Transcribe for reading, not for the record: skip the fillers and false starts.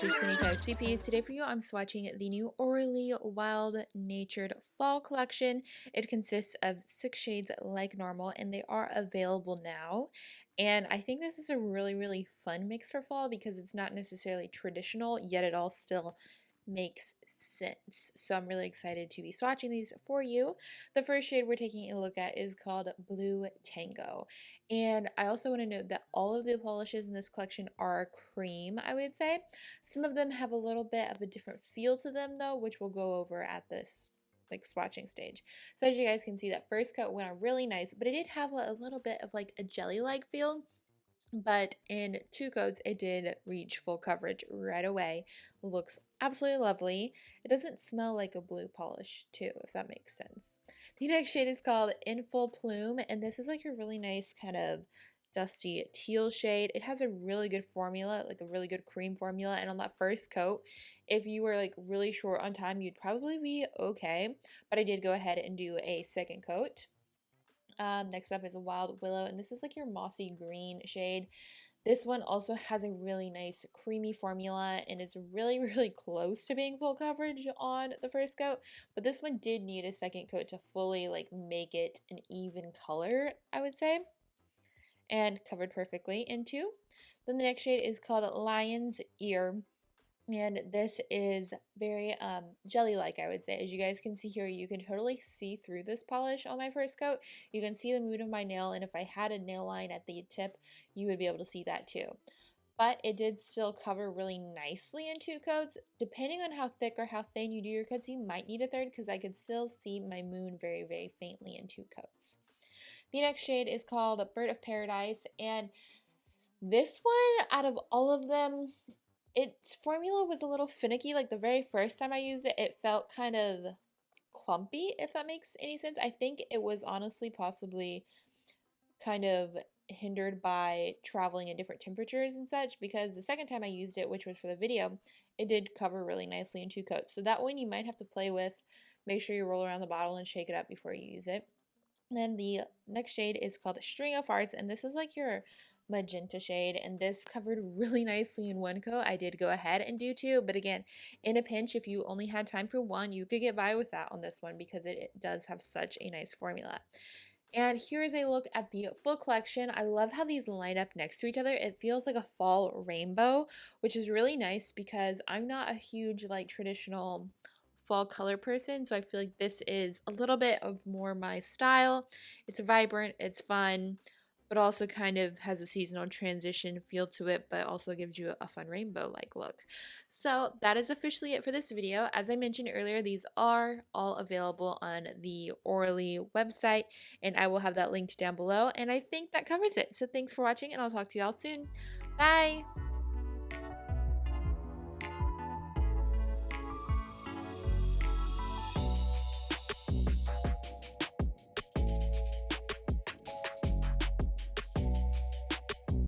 to 25 Sweetpeas. Today for you, I'm swatching the new Orly Wild Natured Fall Collection. It consists of 6 shades like normal, and they are available now. And I think this is a really fun mix for fall because it's not necessarily traditional, yet it all still makes sense. So I'm really excited to be swatching these for you. The first shade we're taking a look at is called Blue Tango. And I also want to note that all of the polishes in this collection are cream, I would say. Some of them have a little bit of a different feel to them though, which we'll go over at this like swatching stage. So as you guys can see, that first coat went out really nice, but it did have a little bit of like a jelly-like feel. But in 2 coats, it did reach full coverage right away. Looks absolutely lovely. It doesn't smell like a blue polish too, if that makes sense. The next shade is called In Full Plume, and this is like a really nice kind of dusty teal shade. It has a really good formula, like a really good cream formula, and on that first coat, if you were like really short on time, you'd probably be okay. But I did go ahead and do a second coat. Next up is a Wild Willow, and this is like your mossy green shade. This one also has a really nice creamy formula and is really close to being full coverage on the first coat, but this one did need a second coat to fully like make it an even color, I would say, and covered perfectly in 2. Then the next shade is called Lion's Ear. And this is very jelly-like, I would say. As you guys can see here, you can totally see through this polish on my first coat. You can see the mood of my nail, and if I had a nail line at the tip, you would be able to see that too. But it did still cover really nicely in 2 coats. Depending on how thick or how thin you do your coats, you might need a third because I could still see my moon very faintly in 2 coats. The next shade is called Bird of Paradise, and this one, out of all of them, its formula was a little finicky. Like the very first time I used it, it felt kind of clumpy, if that makes any sense. I think it was honestly possibly kind of hindered by traveling in different temperatures and such, because the second time I used it, which was for the video, it did cover really nicely in 2 coats. So that one you might have to play with. Make sure you roll around the bottle and shake it up before you use it. Then the next shade is called String of Hearts, and this is like your magenta shade, and this covered really nicely in 1 coat. I did go ahead and do 2, but again, in a pinch, if you only had time for 1, you could get by with that on this one because it does have such a nice formula. And here is a look at the full collection. I love how these line up next to each other. It feels like a fall rainbow, which is really nice because I'm not a huge like traditional fall color person, so I feel like this is a little bit of more my style. It's vibrant, it's fun, but also kind of has a seasonal transition feel to it, but also gives you a fun rainbow-like look. So that is officially it for this video. As I mentioned earlier, these are all available on the Orly website, and I will have that linked down below, and I think that covers it. So thanks for watching, and I'll talk to you all soon. Bye!